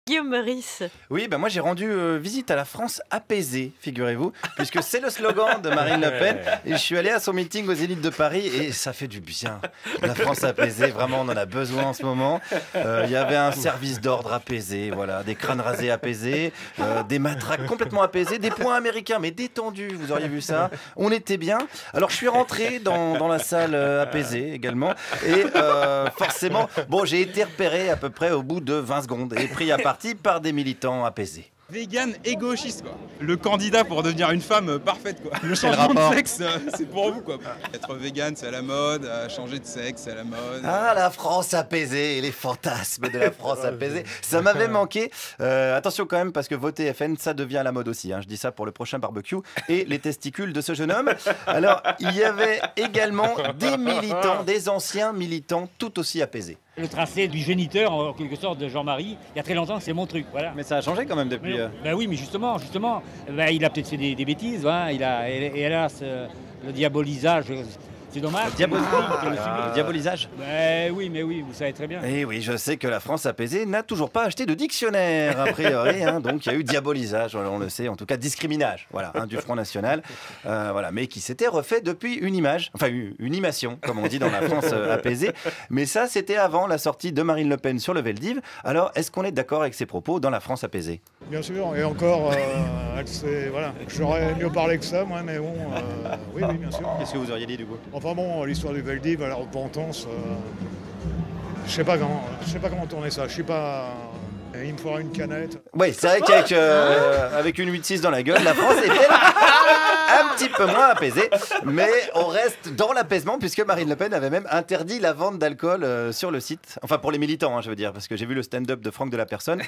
Guillaume Meurice. Oui, moi j'ai rendu visite à la France apaisée, figurez-vous, puisque c'est le slogan de Marine Le Pen. Et je suis allé à son meeting aux Zénith de Paris et ça fait du bien. La France apaisée, vraiment, on en a besoin en ce moment. Il y avait un service d'ordre apaisé, voilà, des crânes rasés apaisés, des matraques complètement apaisées, des points américains mais détendus, vous auriez vu ça. On était bien. Alors je suis rentré dans la salle apaisée également et forcément, j'ai été repéré à peu près au bout de 20 secondes et pris à partie par des militants apaisés. Vegan et gauchiste, quoi. Le candidat pour devenir une femme parfaite, quoi. Le changement de sexe, c'est pour vous, quoi. Être vegan, c'est à la mode, changer de sexe, c'est à la mode. Ah, la France apaisée et les fantasmes de la France apaisée, ça m'avait manqué. Attention quand même, parce que voter FN, ça devient à la mode aussi. Je dis ça pour le prochain barbecue et les testicules de ce jeune homme. Alors, il y avait également des militants, des anciens militants tout aussi apaisés. Le tracé du géniteur, en quelque sorte, de Jean-Marie, il y a très longtemps, c'est mon truc, voilà. Mais ça a changé quand même depuis. Ben oui, mais justement, il a peut-être fait des bêtises, hein, et hélas, le diabolisage, c'est dommage. Le diabolisage. Ben oui, mais oui, vous savez très bien. Et oui, je sais que la France apaisée n'a toujours pas acheté de dictionnaire, a priori, donc il y a eu diabolisage, on le sait, en tout cas discriminage, voilà, du Front National, mais qui s'était refait depuis une image, enfin une imation, comme on dit dans la France apaisée, mais ça c'était avant la sortie de Marine Le Pen sur le Veldiv. Alors est-ce qu'on est d'accord avec ses propos dans la France apaisée? Bien sûr, et encore, voilà, j'aurais mieux parlé que ça, moi, mais bon, oui, bien sûr. Qu'est-ce que vous auriez dit du coup? Enfin bon, l'histoire du Veldiv, la repentance, je sais pas comment tourner ça. Je suis pas. Il me faudra une canette. Oui, c'est vrai qu'avec une 8-6 dans la gueule, la France est un petit peu moins apaisée, mais on reste dans l'apaisement puisque Marine Le Pen avait même interdit la vente d'alcool sur le site. Enfin, pour les militants, je veux dire, parce que j'ai vu le stand-up de Franck de la Personne.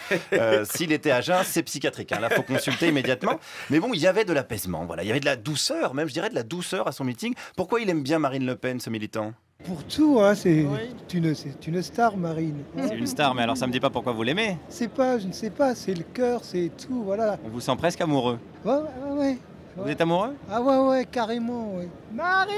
S'il était à jeun, c'est psychiatrique. Là, faut consulter immédiatement. Mais bon, il y avait de l'apaisement, voilà. Il y avait de la douceur, même, je dirais, de la douceur à son meeting. Pourquoi il aime bien Marine Le Pen, ce militant? Pour tout, c'est une star, Marine. C'est une star, mais alors ça me dit pas pourquoi vous l'aimez. Je ne sais pas, c'est le cœur, c'est tout, voilà. On vous sent presque amoureux. Ouais. Vous êtes amoureux? Ah ouais, carrément, ouais. Marie!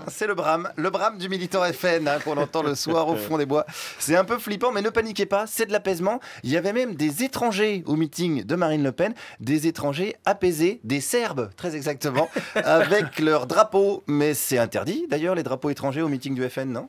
C'est le brame du militant FN qu'on entend le soir au fond des bois. C'est un peu flippant, mais ne paniquez pas, c'est de l'apaisement. Il y avait même des étrangers au meeting de Marine Le Pen, des étrangers apaisés, des Serbes, très exactement, avec leur drapeau. Mais c'est interdit, d'ailleurs, les drapeaux étrangers au meeting du FN, non?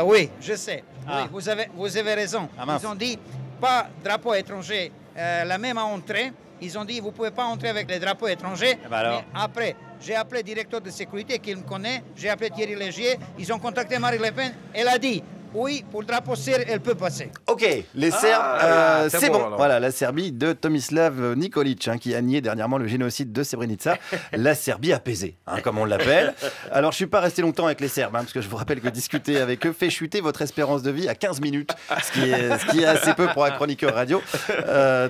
Oui, je sais. Oui, vous avez raison. Ils ont dit pas drapeau étranger, la même entrée. Ils ont dit vous ne pouvez pas entrer avec les drapeaux étrangers. Mais après, j'ai appelé le directeur de sécurité qui me connaît, j'ai appelé Thierry Légier, ils ont contacté Marine Le Pen, elle a dit oui, pour le drapeau serbe, elle peut passer. Ok, les Serbes, c'est bon. Alors. Voilà, la Serbie de Tomislav Nikolic, qui a nié dernièrement le génocide de Srebrenica. La Serbie apaisée, comme on l'appelle. Alors, je ne suis pas resté longtemps avec les Serbes, parce que je vous rappelle que discuter avec eux fait chuter votre espérance de vie à 15 minutes, ce qui est assez peu pour un chroniqueur radio.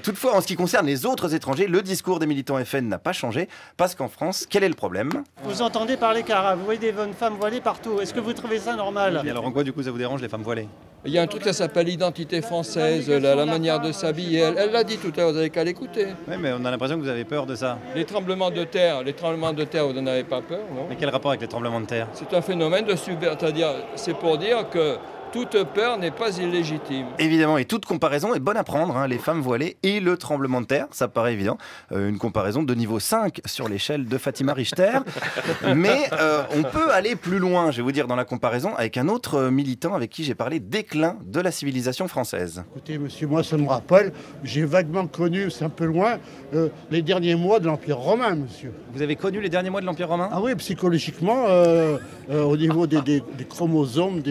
Toutefois, en ce qui concerne les autres étrangers, le discours des militants FN n'a pas changé, parce qu'en France, quel est le problème? Vous entendez parler qu'arabe, vous voyez des bonnes femmes voilées partout. Est-ce que vous trouvez ça normal? Et alors, en quoi, du coup, ça vous dérange, les femmes voilées? Il y a un truc qui s'appelle l'identité française, la manière de s'habiller. Elle l'a dit tout à l'heure, vous n'avez qu'à l'écouter. Oui, mais on a l'impression que vous avez peur de ça. Les tremblements de terre, vous n'en avez pas peur, non? Mais quel rapport avec les tremblements de terre? C'est un phénomène de c'est-à-dire, c'est pour dire que toute peur n'est pas illégitime. Évidemment, et toute comparaison est bonne à prendre, les femmes voilées et le tremblement de terre, ça paraît évident. Une comparaison de niveau 5 sur l'échelle de Fatima Richter. Mais on peut aller plus loin, je vais vous dire, dans la comparaison avec un autre militant avec qui j'ai parlé déclin de la civilisation française. Écoutez, monsieur, moi, ça me rappelle, j'ai vaguement connu, c'est un peu loin, les derniers mois de l'Empire romain, monsieur. Vous avez connu les derniers mois de l'Empire romain? Ah oui, psychologiquement, au niveau des chromosomes,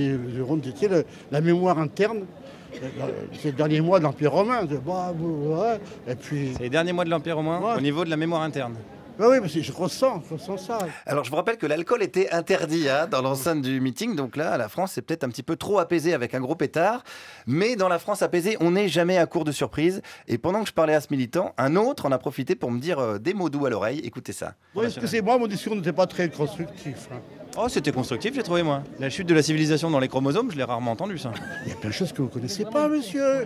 la mémoire interne, c'est les derniers mois de l'Empire romain. Et puis... C'est les derniers mois de l'Empire romain, au niveau de la mémoire interne. Oui, mais je ressens ça. Alors, je vous rappelle que l'alcool était interdit dans l'enceinte du meeting. Donc là, la France, c'est peut-être un petit peu trop apaisé avec un gros pétard. Mais dans la France apaisée, on n'est jamais à court de surprise. Et pendant que je parlais à ce militant, un autre en a profité pour me dire des mots doux à l'oreille. Écoutez ça. Oui, excusez-moi, mon discours n'était pas très constructif. Oh, c'était constructif, j'ai trouvé, moi. La chute de la civilisation dans les chromosomes, je l'ai rarement entendu, ça. Il y a plein de choses que vous ne connaissez pas, monsieur.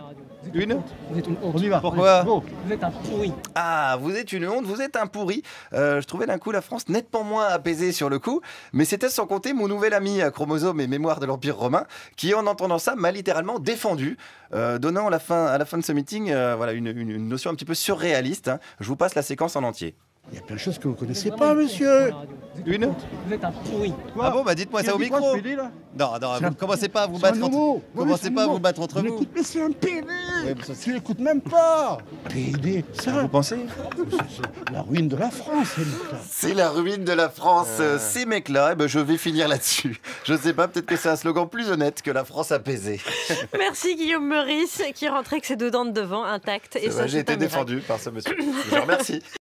Une. Vous êtes une honte. On y va. Pourquoi? Bon. Vous êtes un pourri. Ah, vous êtes une honte, vous êtes un pourri. Je trouvais d'un coup la France nettement moins apaisée sur le coup, mais c'était sans compter mon nouvel ami à Chromosome et Mémoire de l'Empire romain, qui en entendant ça m'a littéralement défendu, donnant à la fin de ce meeting voilà, une notion un petit peu surréaliste. Hein. Je vous passe la séquence en entier. Il y a plein de choses que vous ne connaissez pas, monsieur. Une. Vous êtes un pourri. Ah bon, bah dites-moi ça au micro. Non, vous ne commencez pas à vous battre entre vous. Mais c'est un PD. Tu l'écoutes même pas. PD, ça. Vous pensez? C'est la ruine de la France, ces mecs-là. C'est la ruine de la France, ces mecs-là. Eh ben, je vais finir là-dessus. Je sais pas, peut-être que c'est un slogan plus honnête que la France apaisée. Merci Guillaume Meurice qui rentrait avec ses deux dents de devant intactes. Et ça, j'ai été défendu par ce monsieur. Je vous remercie.